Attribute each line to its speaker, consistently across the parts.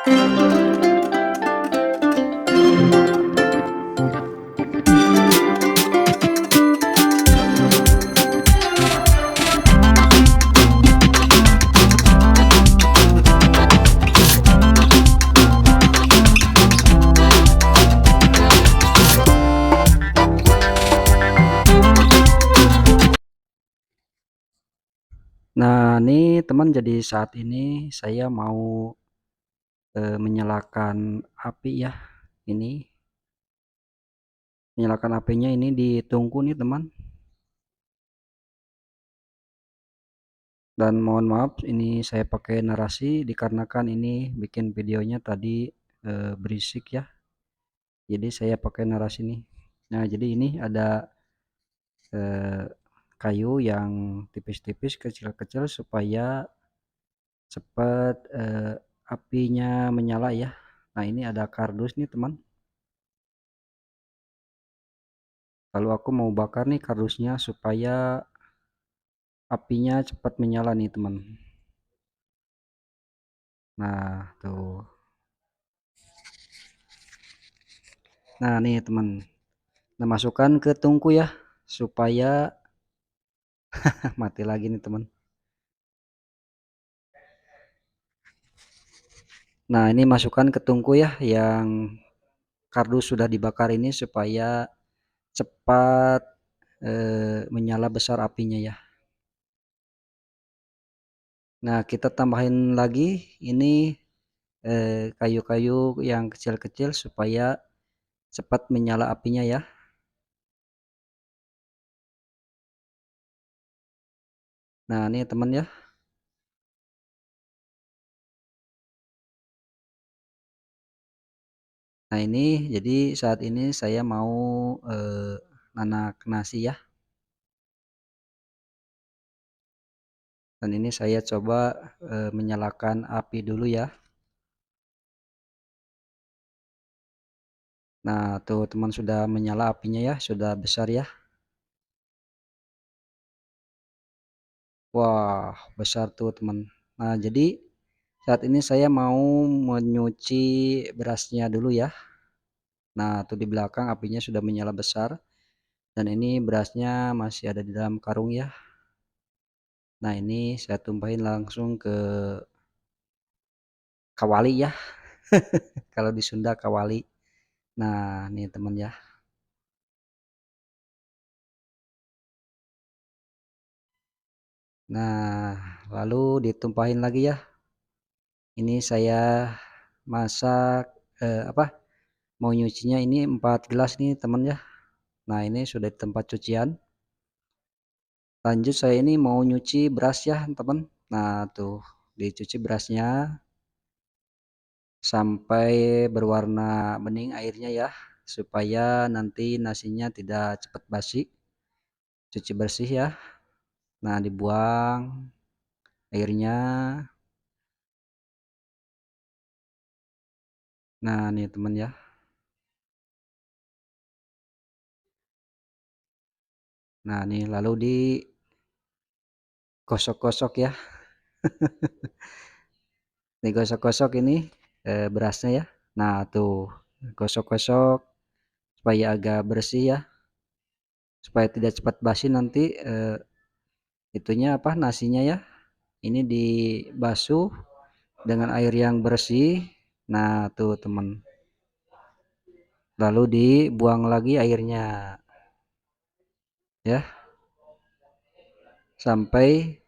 Speaker 1: Nah, nih teman, jadi saat ini saya mau menyalakan api ya. Ini menyalakan apinya ini di tungku nih teman. Dan mohon maaf ini saya pakai narasi dikarenakan ini bikin videonya tadi berisik ya. Jadi saya pakai narasi nih. Nah, jadi ini ada eh, kayu yang tipis-tipis, kecil-kecil supaya cepat apinya menyala ya. Nah, ini ada kardus nih teman. Lalu aku mau bakar nih kardusnya supaya apinya cepat menyala nih teman. Nah tuh. Nah nih teman, nah masukkan ke tungku ya supaya mati lagi nih teman. Nah ini masukkan ke tungku ya yang kardus sudah dibakar ini supaya cepat menyala besar apinya ya. Nah kita tambahin lagi ini kayu-kayu yang kecil-kecil supaya cepat menyala apinya ya. Nah ini teman ya. Nah ini jadi saat ini saya mau nanak nasi ya. Dan ini saya coba menyalakan api dulu ya. Nah tuh teman, sudah menyala apinya ya, sudah besar ya. Wah besar tuh teman. Nah jadi saat ini saya mau menyuci berasnya dulu ya. Nah tuh di belakang apinya sudah menyala besar. Dan ini berasnya masih ada di dalam karung ya. Nah ini saya tumpahin langsung ke kawali ya. Kalau di Sunda kawali. Nah nih teman ya. Nah lalu ditumpahin lagi ya. Ini saya masak apa, mau nyucinya ini 4 gelas nih teman ya. Nah ini sudah di tempat cucian. Lanjut saya ini mau nyuci beras ya teman. Nah tuh dicuci berasnya sampai berwarna bening airnya ya, supaya nanti nasinya tidak cepat basi. Cuci bersih ya. Nah dibuang airnya. Nah nih teman ya. Nah nih lalu digosok-gosok ya. Digosok-gosok ini berasnya ya. Nah tuh gosok-gosok supaya agak bersih ya, supaya tidak cepat basi nanti itunya apa, nasinya ya. Ini dibasuh dengan air yang bersih. Nah tuh teman, lalu dibuang lagi airnya ya sampai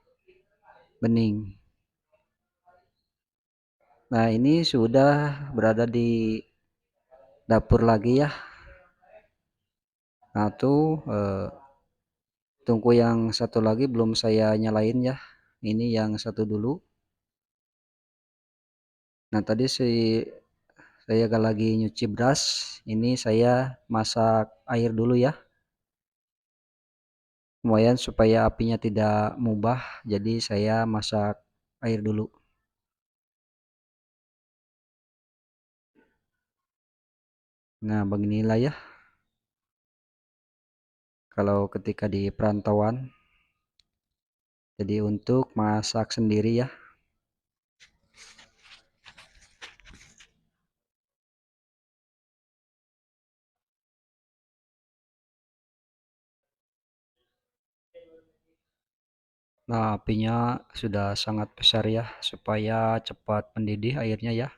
Speaker 1: bening. Nah ini sudah berada di dapur lagi ya. Nah tuh tungku yang satu lagi belum saya nyalain ya, ini yang satu dulu. Nah tadi saya lagi nyuci beras, ini saya masak air dulu ya, lumayan supaya apinya tidak mubah, jadi saya masak air dulu. Nah beginilah ya kalau ketika di perantauan, jadi untuk masak sendiri ya. Nah, apinya sudah sangat besar ya, supaya cepat mendidih airnya ya.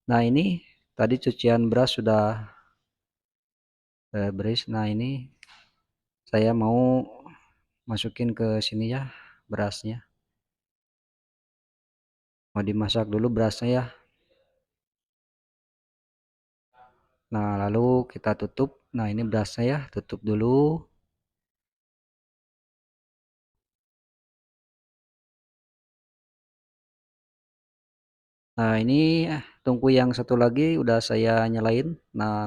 Speaker 1: Nah, ini tadi cucian beras sudah beres. Nah, ini saya mau masukin ke sini ya berasnya. Mau dimasak dulu berasnya ya. Nah, lalu kita tutup. Nah, ini berasnya ya, tutup dulu. Nah, ini tungku yang satu lagi udah saya nyalain. Nah,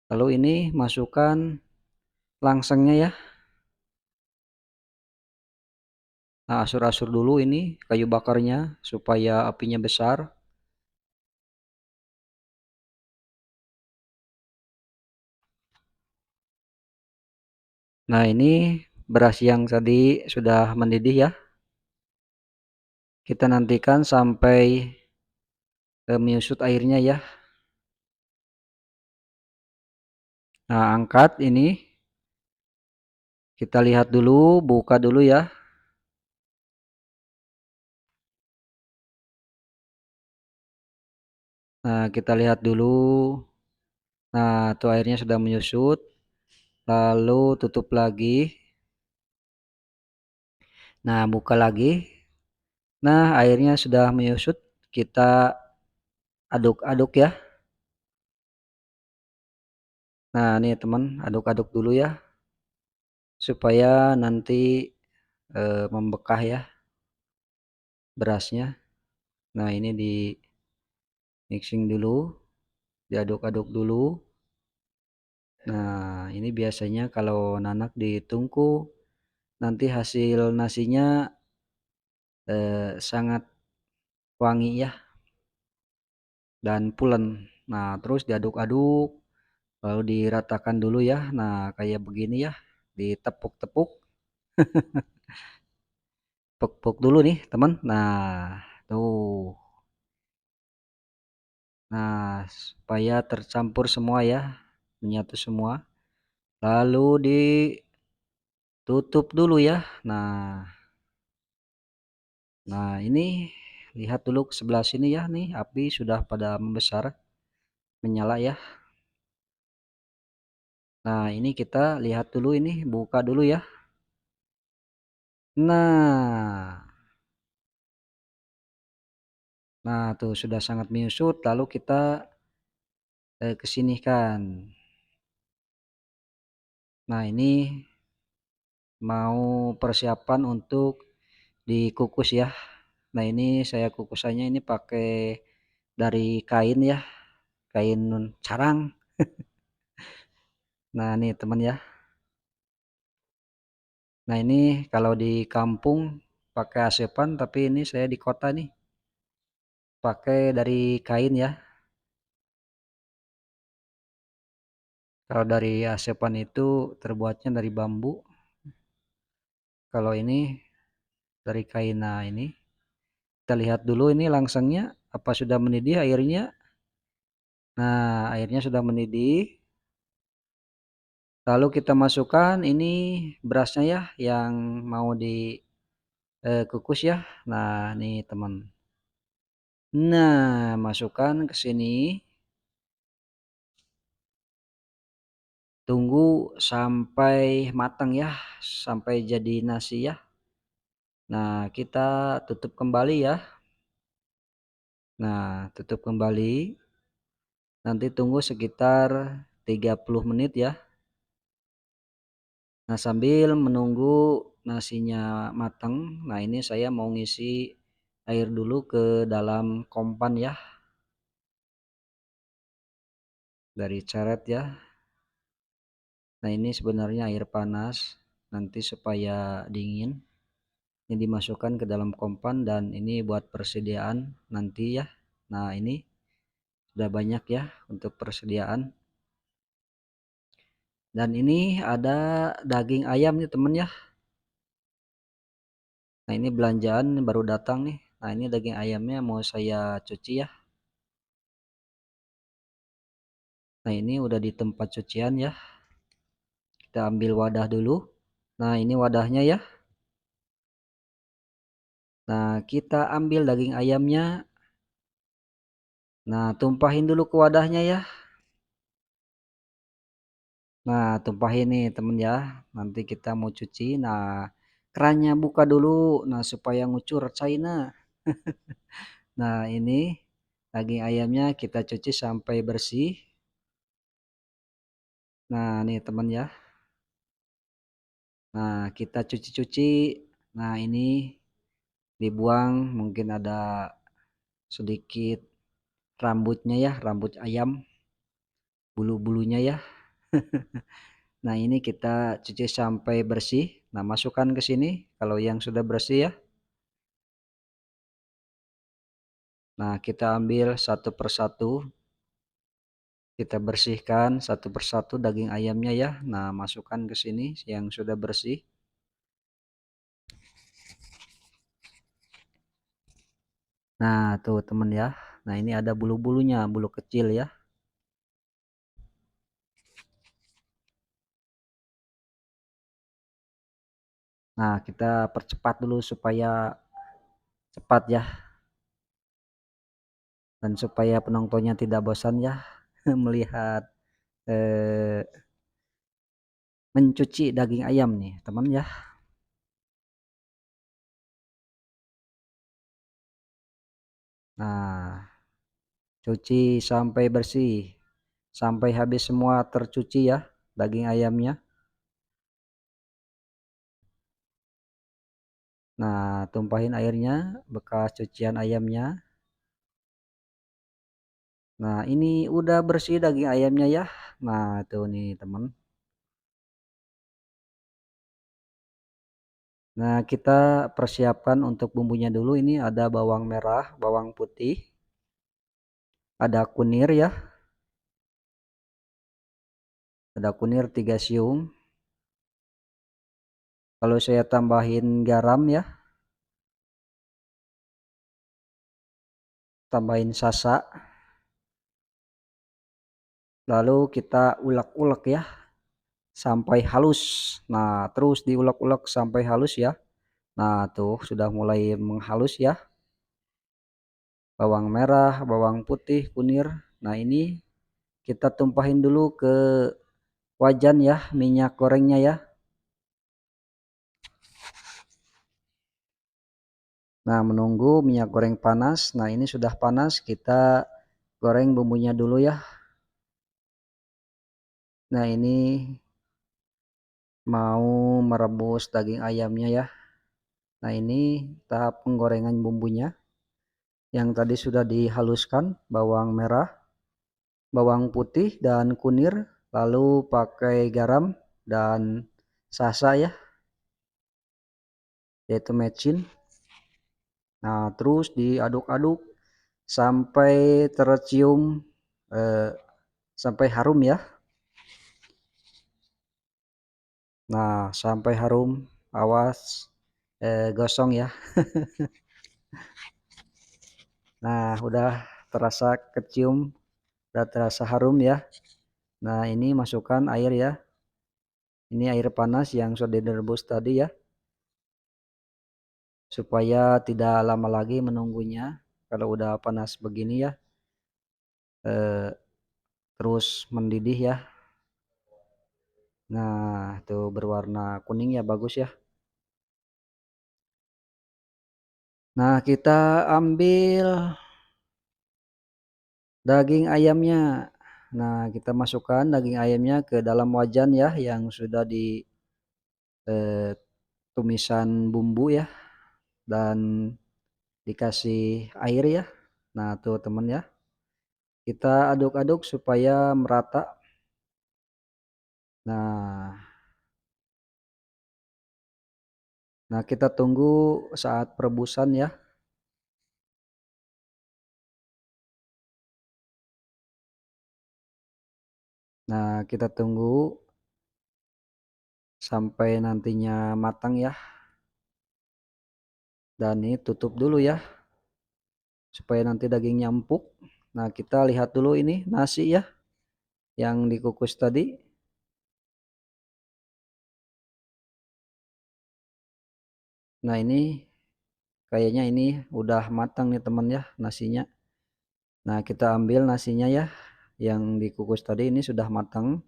Speaker 1: lalu ini masukkan langsengnya ya. Nah, asur-asur dulu ini kayu bakarnya supaya apinya besar. Nah, ini beras yang tadi sudah mendidih ya. Kita nantikan sampai menyusut airnya ya. Nah, angkat ini. Kita lihat dulu, buka dulu ya. Nah, kita lihat dulu. Nah, tuh airnya sudah menyusut. Lalu tutup lagi. Nah, buka lagi. Nah, airnya sudah menyusut. Kita aduk-aduk ya. Nah, nih teman, aduk-aduk dulu ya. Supaya nanti membekah ya berasnya. Nah, ini di mixing dulu. Diaduk-aduk dulu. Nah, ini biasanya kalau nanak ditungku, nanti hasil nasinya sangat wangi ya dan pulen. Nah, terus diaduk-aduk, lalu diratakan dulu ya. Nah, kayak begini ya, ditepuk-tepuk, tepuk dulu nih teman. Nah, tuh. Nah, supaya tercampur semua ya, menyatu semua. Lalu ditutup dulu ya. Nah, ini lihat dulu ke sebelah sini ya, nih api sudah pada membesar, menyala ya. Nah, ini kita lihat dulu ini, buka dulu ya. Nah, nah tuh sudah sangat menyusut. Lalu kita kesinikan. Nah, ini mau persiapan untuk dikukus ya. Nah, ini saya kukusannya ini pakai dari kain ya, kain carang. Nah, nih teman ya. Nah, ini kalau di kampung pakai asepan, tapi ini saya di kota nih pakai dari kain ya. Kalau dari asepan itu terbuatnya dari bambu. Kalau ini dari kain. Nah, ini kita lihat dulu ini langsangnya apa sudah mendidih airnya. Nah, airnya sudah mendidih. Lalu kita masukkan ini berasnya ya yang mau dikukus ya. Nah, nih teman. Nah, masukkan ke sini. Tunggu sampai matang ya, sampai jadi nasi ya. Nah, kita tutup kembali ya. Nah, tutup kembali. Nanti tunggu sekitar 30 menit ya. Nah, sambil menunggu nasinya matang, nah ini saya mau ngisi air dulu ke dalam kompan ya, dari ceret ya. Nah, ini sebenarnya air panas, nanti supaya dingin. Ini dimasukkan ke dalam kompan dan ini buat persediaan nanti ya. Nah, ini sudah banyak ya untuk persediaan. Dan ini ada daging ayam nih temen ya. Nah, ini belanjaan baru datang nih. Nah, ini daging ayamnya mau saya cuci ya. Nah, ini udah di tempat cucian ya. Kita ambil wadah dulu. Nah, ini wadahnya ya. Nah, kita ambil daging ayamnya. Nah, tumpahin dulu ke wadahnya ya. Nah, tumpahin nih temen ya. Nanti kita mau cuci. Nah, kerannya buka dulu. Nah, supaya ngucur China. Nah, ini daging ayamnya kita cuci sampai bersih. Nah, nih temen ya. Nah, kita cuci-cuci. Nah, ini dibuang. Mungkin ada sedikit rambutnya ya, rambut ayam, bulu-bulunya ya. Nah, ini kita cuci sampai bersih. Nah, masukkan ke sini kalau yang sudah bersih ya. Nah, kita ambil satu persatu. Kita bersihkan satu persatu daging ayamnya ya. Nah, masukkan ke sini yang sudah bersih. Nah, tuh teman ya. Nah, ini ada bulu-bulunya, bulu kecil ya. Nah, kita percepat dulu supaya cepat ya. Dan supaya penontonnya tidak bosan ya melihat eh, mencuci daging ayam nih, teman ya. Nah, cuci sampai bersih, sampai habis semua tercuci ya daging ayamnya. Nah, tumpahin airnya bekas cucian ayamnya. Nah, ini udah bersih daging ayamnya ya. Nah, tuh nih teman. Nah, kita persiapkan untuk bumbunya dulu. Ini ada bawang merah, bawang putih, ada kunir ya. Ada kunir 3 siung. Kalau saya tambahin garam ya, tambahin sasa. Lalu kita ulek-ulek ya sampai halus. Nah, terus diulek-ulek sampai halus ya. Nah, tuh sudah mulai menghalus ya. Bawang merah, bawang putih, kunir. Nah, ini kita tumpahin dulu ke wajan ya, minyak gorengnya ya. Nah, menunggu minyak goreng panas. Nah, ini sudah panas, kita goreng bumbunya dulu ya. Nah, ini mau merebus daging ayamnya ya. Nah, ini tahap penggorengan bumbunya. Yang tadi sudah dihaluskan bawang merah, bawang putih dan kunir, lalu pakai garam dan sasa ya, yaitu mecin. Nah, terus diaduk-aduk sampai tercium eh, sampai harum ya. Nah, sampai harum, awas gosong ya. Nah, udah terasa kecium, udah terasa harum ya. Nah, ini masukkan air ya. Ini air panas yang sudah direbus tadi ya. Supaya tidak lama lagi menunggunya. Kalau udah panas begini ya, eh, terus mendidih ya. Nah, tuh berwarna kuning ya, bagus ya. Nah, kita ambil daging ayamnya. Nah, kita masukkan daging ayamnya ke dalam wajan ya yang sudah di tumisan bumbu ya dan dikasih air ya. Nah, tuh teman ya. Kita aduk-aduk supaya merata. Nah, nah kita tunggu saat perebusan ya. Nah, kita tunggu sampai nantinya matang ya. Dan ini tutup dulu ya supaya nanti dagingnya empuk. Nah, kita lihat dulu ini nasi ya yang dikukus tadi. Nah, ini kayaknya ini udah matang nih teman ya nasinya. Nah, kita ambil nasinya ya, yang dikukus tadi ini sudah matang.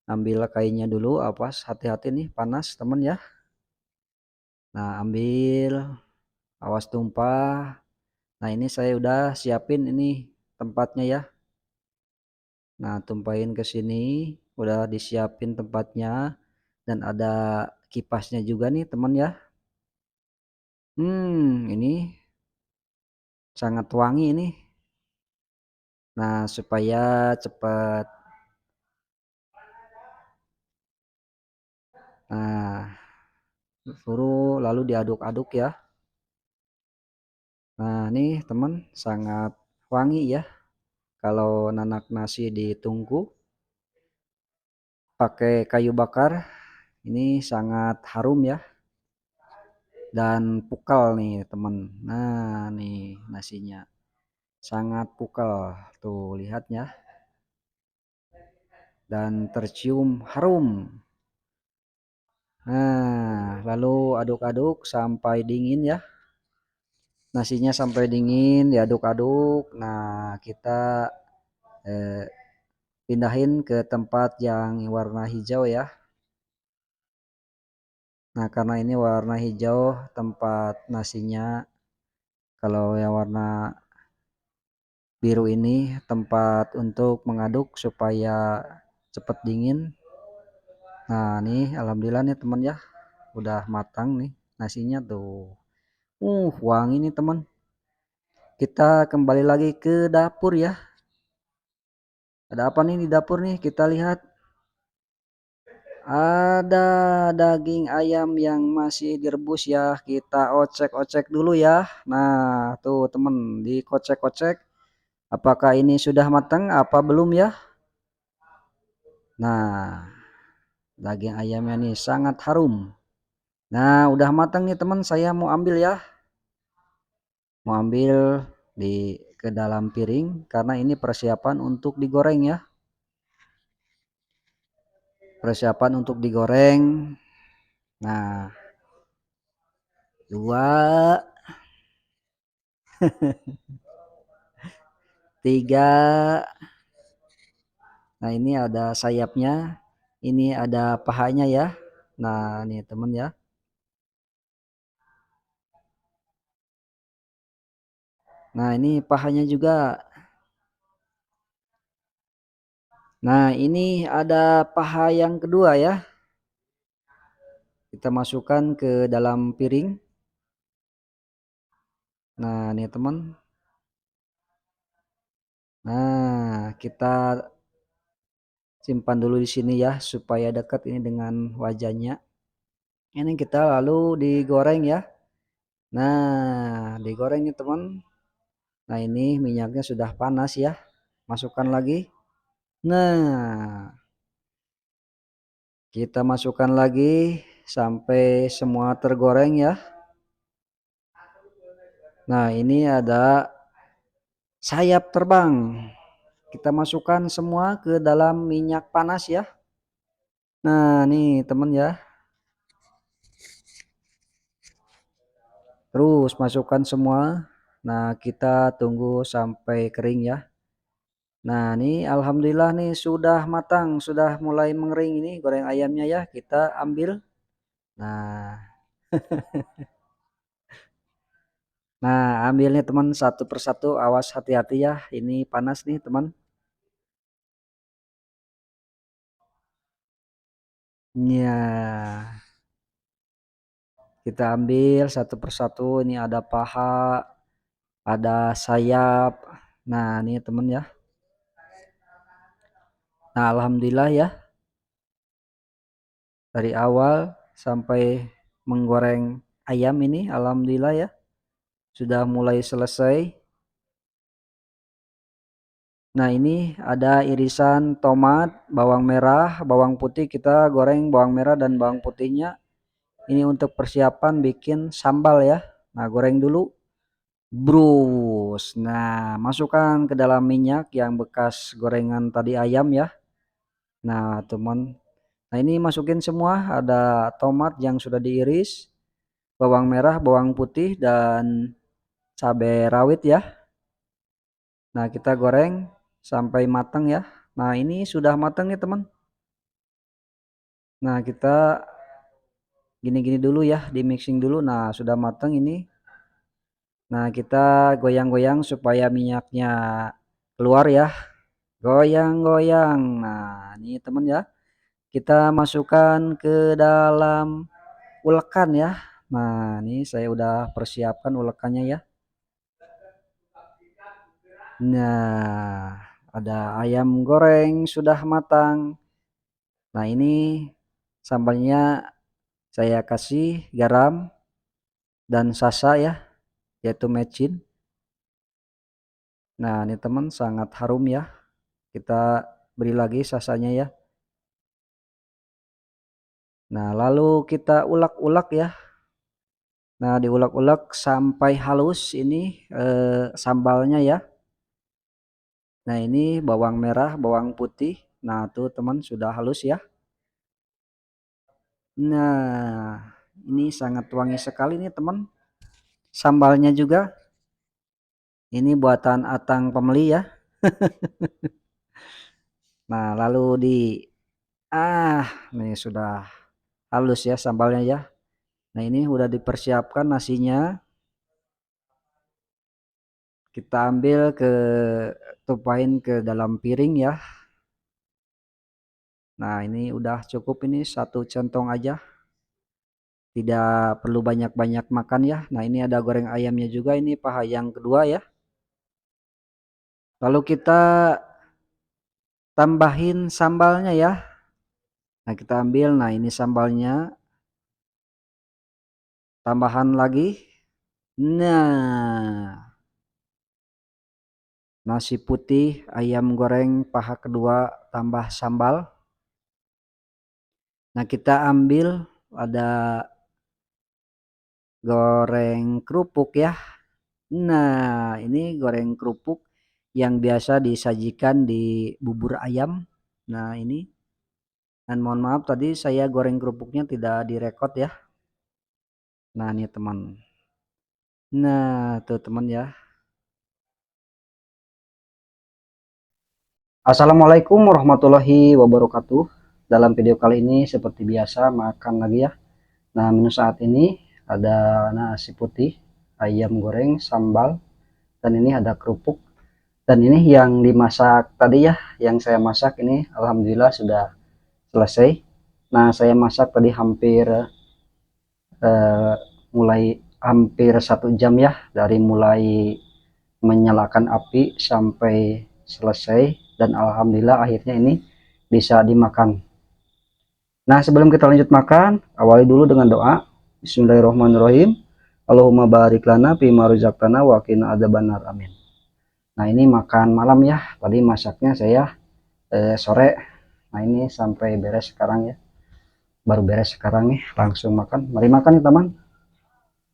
Speaker 1: Ambil kainya dulu, awas hati-hati nih panas teman ya. Nah, ambil, awas tumpah. Nah, ini saya udah siapin ini tempatnya ya. Nah, tumpahin ke sini, udah disiapin tempatnya dan ada kipasnya juga nih teman ya. Ini sangat wangi ini. Nah, supaya cepat. Nah, suruh lalu diaduk-aduk ya. Nah, nih teman sangat wangi ya. Kalau nanak nasi ditungku pakai kayu bakar, ini sangat harum ya dan pukal nih teman. Nah, nih nasinya sangat pukal. Tuh lihatnya dan tercium harum. Nah, lalu aduk-aduk sampai dingin ya. Nasinya sampai dingin, diaduk-aduk. Nah, kita eh, pindahin ke tempat yang warna hijau ya. Nah, karena ini warna hijau tempat nasinya. Kalau yang warna biru ini tempat untuk mengaduk supaya cepat dingin. Nah, nih alhamdulillah nih teman ya. Udah matang nih nasinya tuh. Wangi nih teman. Kita kembali lagi ke dapur ya. Ada apa nih di dapur nih? Kita lihat. Ada daging ayam yang masih direbus ya. Kita ocek-ocek dulu ya. Nah, tuh teman, dikocek-kocek. Apakah ini sudah matang apa belum ya? Nah, daging ayamnya nih sangat harum. Nah, udah matang nih teman, saya mau ambil ya. Mau ambil ke dalam piring karena ini persiapan untuk digoreng ya. Persiapan untuk digoreng. Nah, dua, tiga. Nah, ini ada sayapnya, ini ada pahanya ya. Nah, ini teman ya. Nah, ini pahanya juga. Nah, ini ada paha yang kedua ya. Kita masukkan ke dalam piring. Nah, ini teman. Nah, kita simpan dulu di sini ya supaya dekat ini dengan wajahnya. Ini kita lalu digoreng ya. Nah, digoreng nih teman. Nah, ini minyaknya sudah panas ya. Masukkan lagi. Nah, kita masukkan lagi sampai semua tergoreng ya. Nah, ini ada sayap terbang. Kita masukkan semua ke dalam minyak panas ya. Nah, nih teman ya. Terus masukkan semua. Nah, kita tunggu sampai kering ya. Nah, ini alhamdulillah nih sudah matang, sudah mulai mengering ini goreng ayamnya ya. Kita ambil. Nah, ambilnya teman satu persatu. Awas hati-hati ya. Ini panas nih teman. Ya, kita ambil satu persatu. Ini ada paha, ada sayap. Nah, ini teman ya. Nah, alhamdulillah ya. Dari awal sampai menggoreng ayam ini, alhamdulillah ya. Sudah mulai selesai. Nah, ini ada irisan tomat, bawang merah, bawang putih. Kita goreng bawang merah dan bawang putihnya. Ini untuk persiapan bikin sambal ya. Nah, goreng dulu. Brus. Nah, masukkan ke dalam minyak yang bekas gorengan tadi ayam ya. Nah, teman. Nah, ini masukin semua. Ada tomat yang sudah diiris. bawang merah, bawang putih, dan cabai rawit ya. Nah, kita goreng sampai matang ya. Nah, ini sudah matang nih teman. Nah, kita gini-gini dulu ya, di mixing dulu. Nah, sudah matang ini. Nah, kita goyang-goyang supaya minyaknya keluar ya. Goyang-goyang. Nah, ini teman ya. Kita masukkan ke dalam ulekan ya. Nah, ini saya udah persiapkan ulekannya ya. Nah, ada ayam goreng sudah matang. Nah, ini sambalnya saya kasih garam dan sasa ya, yaitu mecin. Nah, ini teman sangat harum ya. Kita beri lagi sasanya ya. Nah, lalu kita ulek-ulek ya. Nah, diulek-ulek sampai halus ini sambalnya ya. Nah, ini bawang merah, bawang putih. Nah, tuh teman sudah halus ya. Nah, ini sangat wangi sekali nih teman. Sambalnya juga. Ini buatan Atang Pembeli ya. Nah, lalu nih sudah halus ya sambalnya ya. Nah, ini udah dipersiapkan nasinya. Kita ambil tumpahin ke dalam piring ya. Nah, ini udah cukup ini satu centong aja. Tidak perlu banyak-banyak makan ya. Nah, ini ada goreng ayamnya juga ini paha yang kedua ya. Lalu kita tambahin sambalnya ya. Nah, kita ambil. Nah, ini sambalnya. Tambahan lagi. Nah, nasi putih, ayam goreng paha kedua tambah sambal. Nah, kita ambil ada goreng kerupuk ya. Nah, ini goreng kerupuk yang biasa disajikan di bubur ayam. Nah, ini. Dan mohon maaf tadi saya goreng kerupuknya tidak direkod ya. Nah, ini teman. Nah, tuh teman ya. Assalamualaikum warahmatullahi wabarakatuh. Dalam video kali ini seperti biasa makan lagi ya. Nah, menu saat ini ada nasi putih, ayam goreng, sambal, dan ini ada kerupuk. Dan ini yang dimasak tadi ya, yang saya masak ini alhamdulillah sudah selesai. Nah, saya masak tadi eh, mulai hampir 1 jam ya, dari mulai menyalakan api sampai selesai, dan alhamdulillah akhirnya ini bisa dimakan. Nah, sebelum kita lanjut makan, awali dulu dengan doa. Bismillahirrahmanirrahim. Allahumma barik lana fima razaqtana wa qina adzabannar. Amin. Nah, ini makan malam ya. Tadi masaknya saya sore. Nah, ini sampai beres sekarang ya. Baru beres sekarang nih, langsung makan. Mari makan ya, teman.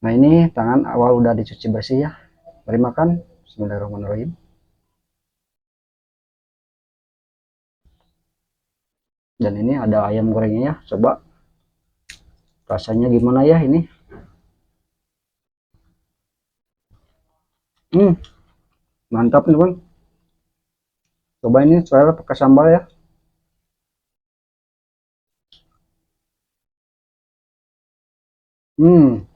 Speaker 1: Nah, ini tangan awal udah dicuci bersih ya. Mari makan. Bismillahirrahmanirrahim. Dan ini ada ayam gorengnya ya. Coba rasanya gimana ya ini. Hmm, mantap nih, teman. Coba ini saya pakai sambal ya. Hmm,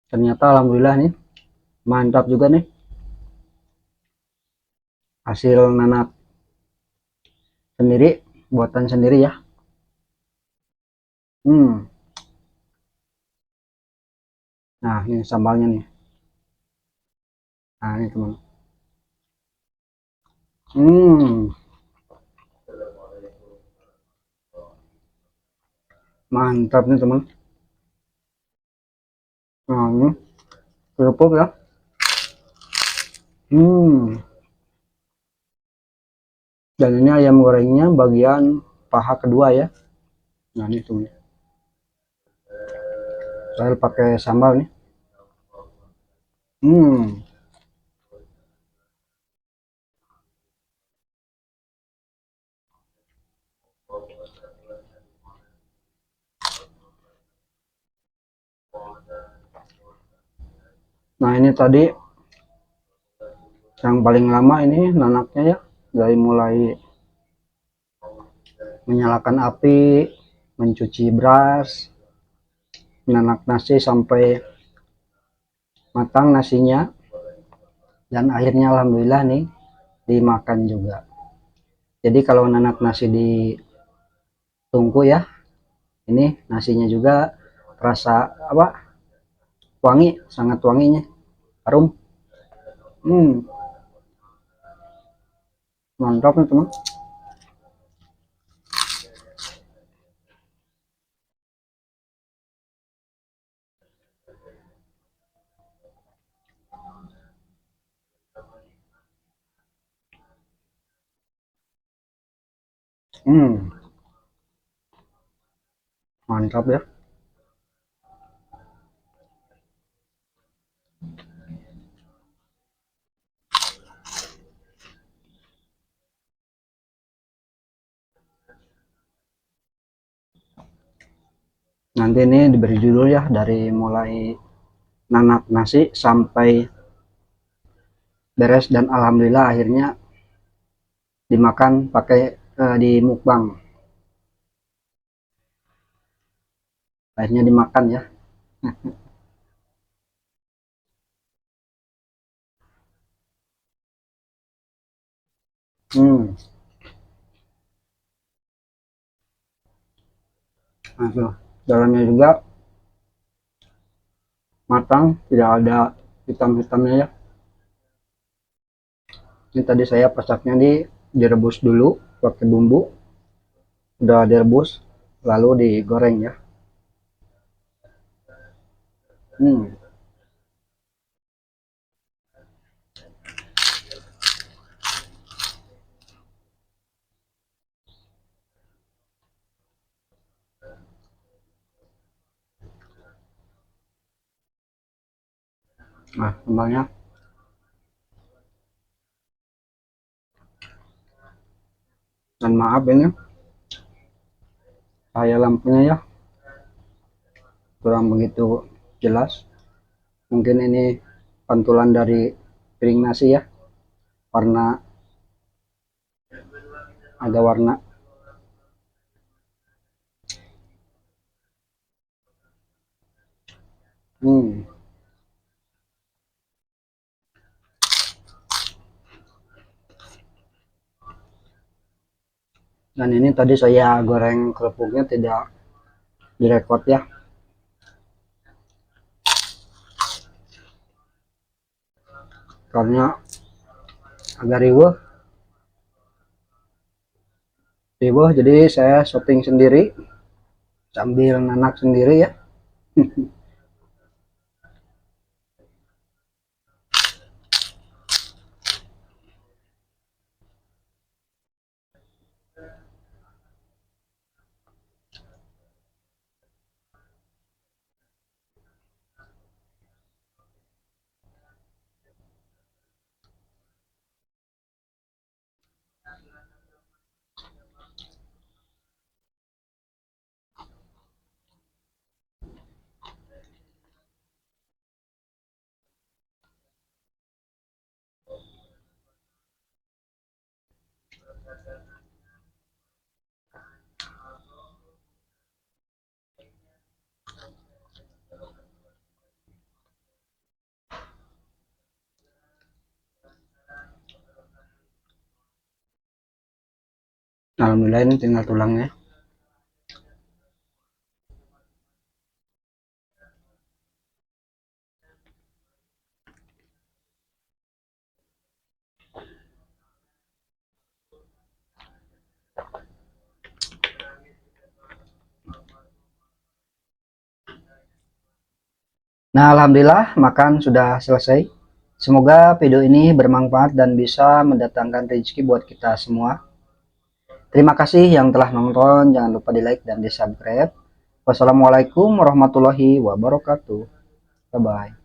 Speaker 1: ternyata alhamdulillah nih mantap juga nih hasil nanak sendiri, buatan sendiri ya. Hmm, nah ini sambalnya nih. Nah, ini teman. Hmm, mantap nih teman. Nah, ini kerupuk ya. Hmm, dan ini ayam gorengnya bagian paha kedua ya. Nah, ini teman. Saya pakai sambal nih. Hmm, Nah ini tadi yang paling lama ini nanaknya ya, dari mulai menyalakan api, mencuci beras, menanak nasi sampai matang nasinya, dan akhirnya alhamdulillah nih dimakan juga. Jadi kalau nanak nasi di tungku ya, ini nasinya juga terasa apa, wangi, sangat wanginya, harum. hmm, Mantap nih teman. hmm, Mantap ya. Nanti ini diberi judul ya, dari mulai nanak nasi sampai beres dan alhamdulillah akhirnya dimakan pakai di mukbang, akhirnya dimakan ya. hmm nah, tuh, dalamnya juga matang, tidak ada hitam-hitamnya ya. Ini tadi saya pasaknya direbus dulu pakai bumbu, udah direbus lalu digoreng ya. hmm nah kembangnya, dan maaf ini cahaya lampunya ya kurang begitu jelas, mungkin ini pantulan dari piring nasi ya, warna, ada warna. hmm dan ini tadi saya goreng kerupuknya tidak direkod ya, karena agak riweuh, jadi saya syuting sendiri sambil nanak sendiri ya. Alhamdulillah ini tinggal tulangnya. Nah, alhamdulillah makan sudah selesai. Semoga video ini bermanfaat dan bisa mendatangkan rezeki buat kita semua. Terima kasih yang telah nonton, jangan lupa di like dan di subscribe. Wassalamualaikum warahmatullahi wabarakatuh. Bye bye.